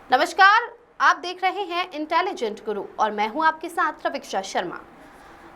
नमस्कार, आप देख रहे हैं इंटेलिजेंट गुरु और मैं हूं आपके साथ प्रवीक्षा शर्मा।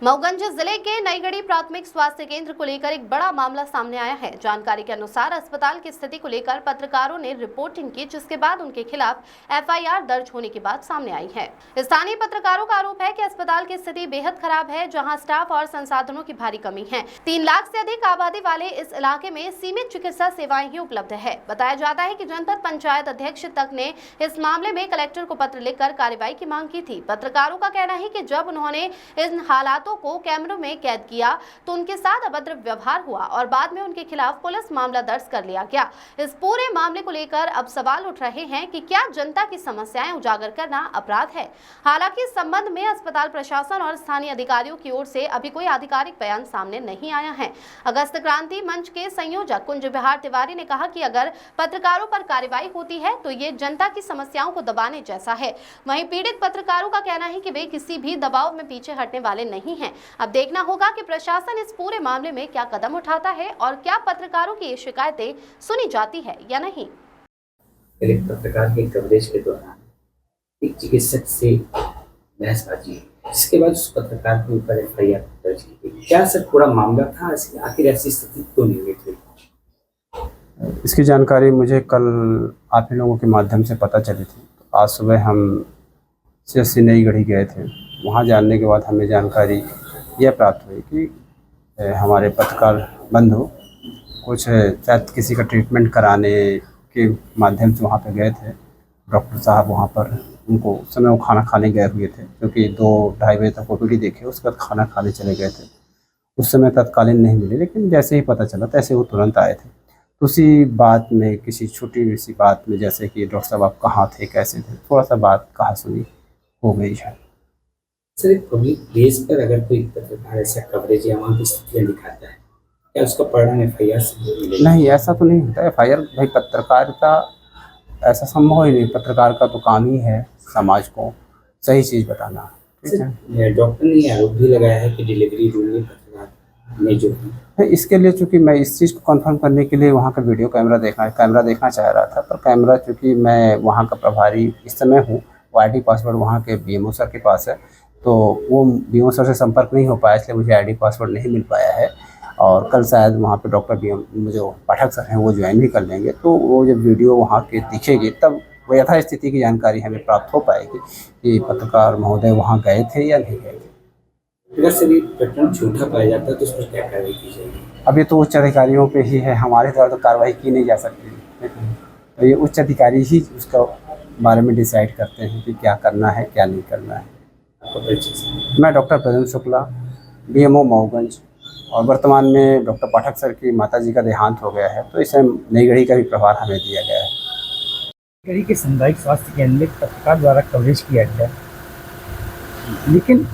मऊगंज जिले के नईगढ़ी प्राथमिक स्वास्थ्य केंद्र को लेकर एक बड़ा मामला सामने आया है। जानकारी के अनुसार अस्पताल की स्थिति को लेकर पत्रकारों ने रिपोर्टिंग की, जिसके बाद उनके खिलाफ एफआईआर दर्ज होने की बात सामने आई है। स्थानीय पत्रकारों का आरोप है कि अस्पताल की स्थिति बेहद खराब है, जहां स्टाफ और संसाधनों की भारी कमी है। 3 लाख से अधिक आबादी वाले इस इलाके में सीमित चिकित्सा सेवाएं ही उपलब्ध है। बताया जाता है कि जनपद पंचायत अध्यक्ष तक ने इस मामले में कलेक्टर को पत्र लिखकर कार्रवाई की मांग की थी। पत्रकारों का कहना है कि जब उन्होंने इन हालातों को कैमरों में कैद किया तो उनके साथ अभद्र व्यवहार हुआ और बाद में उनके खिलाफ पुलिस मामला दर्ज कर लिया गया। इस पूरे मामले को लेकर अब सवाल उठ रहे हैं कि क्या जनता की समस्याएं उजागर करना अपराध है। हालांकि इस संबंध में अस्पताल प्रशासन और स्थानीय अधिकारियों की ओर से अभी कोई आधिकारिक बयान सामने नहीं आया है। अगस्त क्रांति मंच के संयोजक कुंज विहार तिवारी ने कहा कि अगर पत्रकारों पर कार्रवाई होती है तो ये जनता की समस्याओं को दबाने जैसा है। वहीं पीड़ित पत्रकारों का कहना है कि वे किसी भी दबाव में पीछे हटने वाले नहीं हैं। अब देखना होगा कि प्रशासन इस पूरे मामले में क्या कदम उठाता है और क्या पत्रकारों की ये शिकायतें सुनी जाती है या नहीं। एक पत्रकार के कवरेज के दौरान एक चिकित्सक से बहसबाजी, जिसके बाद उस पत्रकार के ऊपर एफआईआर दर्ज की गई। क्या सर पूरा मामला था, आखिर ऐसी स्थिति क्यों नहीं हुई थी? इसकी जानकारी मुझे कल आप ही लोगों के माध्यम से पता चली थी। तो आज सुबह हम सीएससी नईगढ़ी गए थे। वहाँ जानने के बाद हमें जानकारी यह प्राप्त हुई कि हमारे पत्रकार बंधु कुछ शायद किसी का ट्रीटमेंट कराने के माध्यम से वहाँ पे गए थे। डॉक्टर साहब वहाँ पर उनको उस समय वो खाना खाने गए हुए थे, क्योंकि 2-2:30 बजे तक ओपीडी देखे, उसके बाद खाना खाने चले गए थे। उस समय तत्कालीन नहीं मिले, लेकिन जैसे ही पता चला तैसे वो तुरंत आए थे। तो उसी बात में, किसी छोटी सी बात में, जैसे कि डॉक्टर साहब आप कहाँ थे, कैसे थे, थोड़ा सा बात कहा सुनी हो गई है। सर, एक पब्लिक प्लेस पर अगर कोई पत्रकार ऐसा कवरेज या वहाँ की स्थितियाँ दिखाता है, क्या उसका परिणाम एफआईआर से मिलेगा? नहीं, ऐसा तो नहीं होता। एफआईआर, भाई पत्रकारिता ऐसा संभव ही नहीं। पत्रकार का तो काम ही है समाज को सही चीज़ बताना। ठीक है। डॉक्टर ने आरोप भी लगाया है कि डिलीवरी रूम में पत्रकार ने जो है, इसके लिए चूँकि मैं इस चीज़ को कंफर्म करने के लिए वहाँ का वीडियो कैमरा देखना चाह रहा था, पर कैमरा चूँकि मैं वहाँ का प्रभारी इस समय हूँ, वो आईडी पासवर्ड वहाँ के बीएमओ सर के पास है, तो वो बीएमओ सर से संपर्क नहीं हो पाया, इसलिए मुझे आईडी पासवर्ड नहीं मिल पाया है। और कल शायद वहाँ पे डॉक्टर जो पाठक सर हैं वो ज्वाइन भी कर लेंगे, तो वो जब वीडियो वहाँ के दिखेगी तब वो यथास्थिति की जानकारी हमें प्राप्त हो पाएगी कि पत्रकार महोदय वहाँ गए थे या नहीं गए थे। अगर सर ये प्रकरण झूठा पाया जाता है तो उस पर क्या कार्रवाई की जाएगी? अभी तो उच्च अधिकारियों पे ही है, हमारे द्वारा तो कार्रवाई की नहीं जा सकती। तो ये उच्च अधिकारी ही उसका बारे में डिसाइड करते हैं कि क्या करना है, क्या नहीं करना है। मैं डॉक्टर प्रदीप शुक्ला, बीएमओ मऊगंज, और वर्तमान में डॉक्टर पाठक सर की माताजी का देहांत हो गया है, तो इसे नईगढ़ी का भी प्रभार हमें दिया गया है। नईगढ़ी के सामुदायिक स्वास्थ्य केंद्र में पत्रकार द्वारा कवरेज किया गया, लेकिन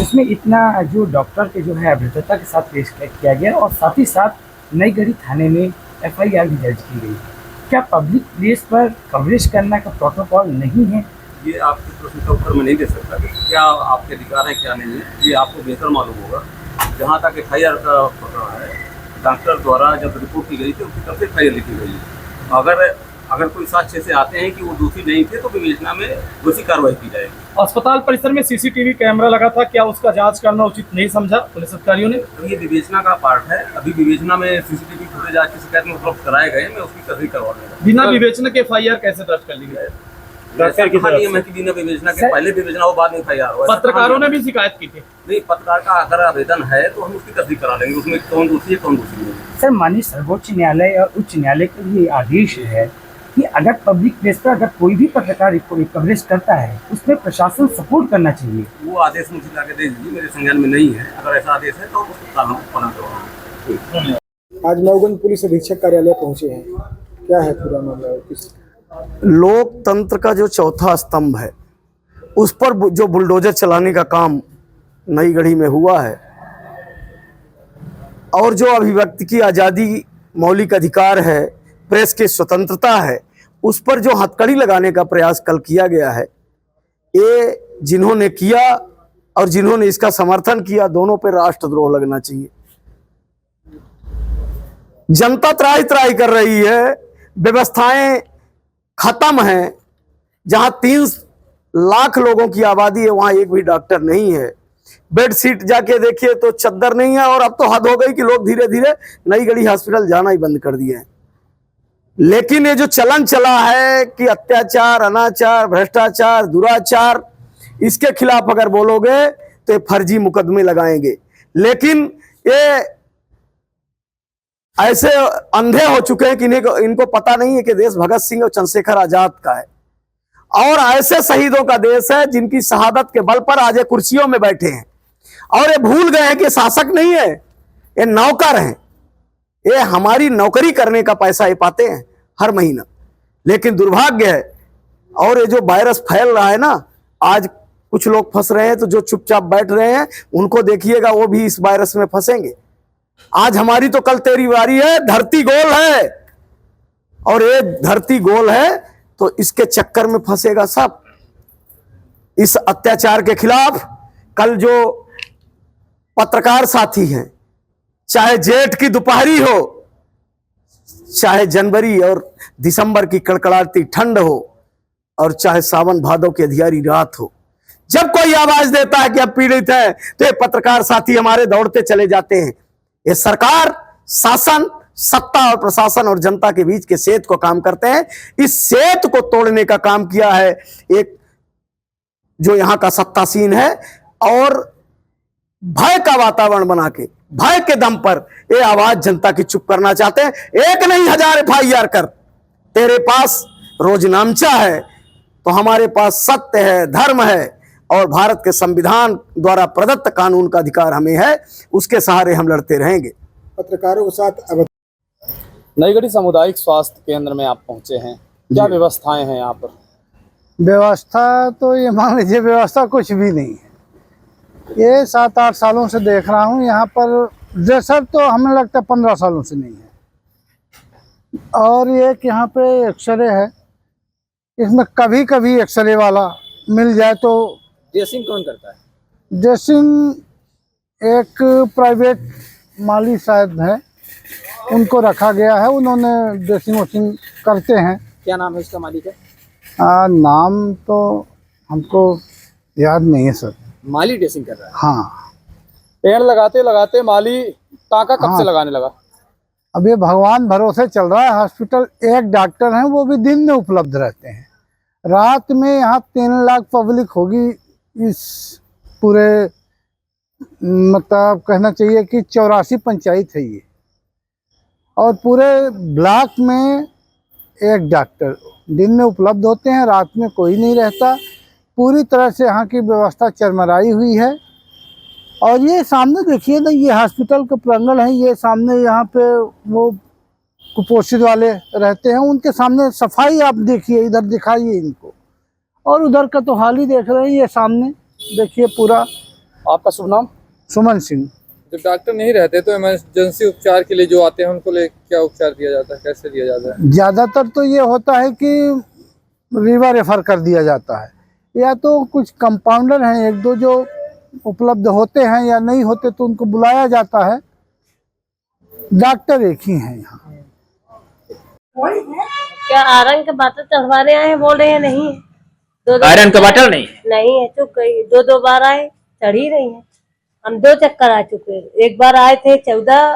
उसमें इतना जो डॉक्टर के जो है अभद्रता के साथ पेश किया गया और साथ ही साथ नईगढ़ी थाने में एफआईआर भी दर्ज की गई। क्या पब्लिक प्लेस पर कवरेज करना का प्रोटोकॉल नहीं है? ये आपके प्रश्न का उत्तर मैं नहीं दे सकता कि क्या आपके अधिकार हैं क्या नहीं है, ये आपको बेहतर मालूम होगा। जहाँ तक एफआईआर का प्रकरण है, डॉक्टर द्वारा जब रिपोर्ट की गई थी उसकी तरफ से एफआईआर लिखी गई है। अगर कोई साक्ष्य से आते हैं कि वो दोषी नहीं थे तो विवेचना में वैसी कार्रवाई की जाएगी। अस्पताल परिसर में सीसीटीवी कैमरा लगा था, क्या उसका जांच करना उचित नहीं समझा पुलिस अधिकारियों ने? तो ये विवेचना का पार्ट है। अभी विवेचना में सीसीटीवी फुटेज आज की शिकायत में उपलब्ध कराए गए, मैं उसकी तस्दीक करवा दूंगा। बिना विवेचना के एफआईआर कैसे दर्ज कर ली गई? बिना विवेचना के पहले विवेचना हो, बाद में एफआईआर हो। पत्रकारों ने भी शिकायत की थी। नहीं, पत्रकार का अगर आवेदन है तो हम उसकी तस्दीक करा लेंगे, उसमें कौन दोषी है कौन दोषी नहीं। सर, माननीय सर्वोच्च न्यायालय और उच्च न्यायालय का ये आदेश है कि अगर पब्लिक प्लेस पर अगर कोई भी पत्रकार कवरेज करता है उसमें प्रशासन सपोर्ट करना चाहिए। वो आदेश मुझे लाके दे दीजिए, मेरे संज्ञान में नहीं है। अगर ऐसा आदेश है तो उसको कानून पालन करवाएंगे। आज मऊगंज पुलिस अधीक्षक कार्यालय पहुंचे हैं, क्या है पूरा मामला? लोकतंत्र का जो चौथा स्तंभ है उस पर जो बुलडोजर चलाने का काम नईगढ़ी में हुआ है, और जो अभिव्यक्ति की आज़ादी, मौलिक अधिकार है, प्रेस की स्वतंत्रता है, उस पर जो हथकड़ी लगाने का प्रयास कल किया गया है, ये जिन्होंने किया और जिन्होंने इसका समर्थन किया, दोनों पे राष्ट्रद्रोह लगना चाहिए। जनता त्राही त्राही कर रही है, व्यवस्थाएं खत्म हैं, जहां 3 लाख लोगों की आबादी है, वहां एक भी डॉक्टर नहीं है। बेड सीट जाके देखिए तो चद्दर नहीं है। और अब तो हद हो गई कि लोग धीरे धीरे नई गढ़ी हॉस्पिटल जाना ही बंद कर दिए हैं। लेकिन ये जो चलन चला है कि अत्याचार, अनाचार, भ्रष्टाचार, दुराचार, इसके खिलाफ अगर बोलोगे तो ये फर्जी मुकदमे लगाएंगे। लेकिन ये ऐसे अंधे हो चुके हैं कि इनको पता नहीं है कि देश भगत सिंह और चंद्रशेखर आजाद का है, और ऐसे शहीदों का देश है जिनकी शहादत के बल पर आज ये कुर्सियों में बैठे हैं। और ये भूल गए हैं कि शासक नहीं है, ये नौकर हैं। ये हमारी नौकरी करने का पैसा ये पाते हैं हर महीना। लेकिन दुर्भाग्य है, और ये जो वायरस फैल रहा है ना, आज कुछ लोग फंस रहे हैं तो जो चुपचाप बैठ रहे हैं उनको देखिएगा वो भी इस वायरस में फंसेंगे। आज हमारी तो कल तेरी बारी है। धरती गोल है, और ये धरती गोल है तो इसके चक्कर में फंसेगा सब। इस अत्याचार के खिलाफ कल जो पत्रकार साथी हैं, चाहे जेठ की दोपहरी हो, चाहे जनवरी और दिसंबर की कड़कड़ाती ठंड हो, और चाहे सावन भादव की अंधियारी रात हो, जब कोई आवाज देता है कि अब पीड़ित है तो ये पत्रकार साथी हमारे दौड़ते चले जाते हैं। ये सरकार, शासन, सत्ता और प्रशासन और जनता के बीच के सेतु को काम करते हैं। इस सेतु को तोड़ने का काम किया है एक जो यहां का सत्तासीन है, और भय का वातावरण बना के, भय के दम पर ये आवाज जनता की चुप करना चाहते हैं। एक नहीं 1000 FIR कर। तेरे पास रोज नामचा है तो हमारे पास सत्य है, धर्म है, और भारत के संविधान द्वारा प्रदत्त कानून का अधिकार हमें है। उसके सहारे हम लड़ते रहेंगे। पत्रकारों के साथ नई गढ़ी सामुदायिक स्वास्थ्य केंद्र में आप पहुंचे हैं, क्या व्यवस्थाएं हैं यहाँ पर? व्यवस्था तो ये मान लीजिए, व्यवस्था कुछ भी नहीं है। ये 7-8 सालों से देख रहा हूँ यहाँ पर। ड्रेसर तो हमें लगता है 15 सालों से नहीं है। और एक यहाँ पे एक्सरे है, इसमें कभी कभी एक्सरे वाला मिल जाए तो। ड्रेसिंग कौन करता है? ड्रेसिंग एक प्राइवेट माली शायद है, उनको रखा गया है। उन्होंने ड्रेसिंग वोसिंग करते हैं। क्या नाम है उसका, मालिक है? नाम तो हमको याद नहीं है सर। माली ड्रेसिंग कर रहा है? हाँ। पेड़ लगाते लगाते माली टाँका कब से लगाने लगा? अब ये भगवान भरोसे चल रहा है। हॉस्पिटल एक डॉक्टर हैं, वो भी दिन में उपलब्ध रहते हैं। रात में यहाँ 3 लाख पब्लिक होगी। इस पूरे मतलब कहना चाहिए कि 84 पंचायत है ये, और पूरे ब्लॉक में एक डॉक्टर दिन में उपलब्ध होते हैं, रात में कोई नहीं रहता। पूरी तरह से यहाँ की व्यवस्था चरमराई हुई है। और ये सामने देखिए ना, ये हॉस्पिटल का प्रांगण है। ये सामने यहाँ पे वो कुपोषित वाले रहते हैं, उनके सामने सफाई आप देखिए, इधर दिखाइए इनको। और उधर का तो हाल ही देख रहे हैं, ये सामने देखिए पूरा। आपका शुभ नाम? सुमन सिंह। जब डॉक्टर नहीं रहते तो इमरजेंसी उपचार के लिए जो आते हैं उनको ले क्या उपचार दिया जाता है, कैसे दिया जाता है? ज़्यादातर तो ये होता है कि रिवर रेफर कर दिया जाता है, या तो कुछ कंपाउंडर हैं 1-2 जो उपलब्ध होते हैं, या नहीं होते तो उनको बुलाया जाता है। डॉक्टर एक ही हैं यहाँ। क्या आयरन के बाटल चढ़वाने आए हैं? बोल रहे हैं नहीं है। आयरन का बाटल नहीं है, चुप गई। 2 बार आए, चढ़ ही नहीं है। हम 2 चक्कर आ चुके। एक बार आए थे 14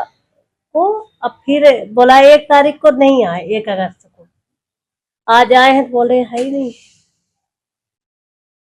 को, अब फिर बोला 1 तारीख को नहीं आए, 1 अगस्त को। आज आए हैं तो बोल रहे हैं है ही नहीं।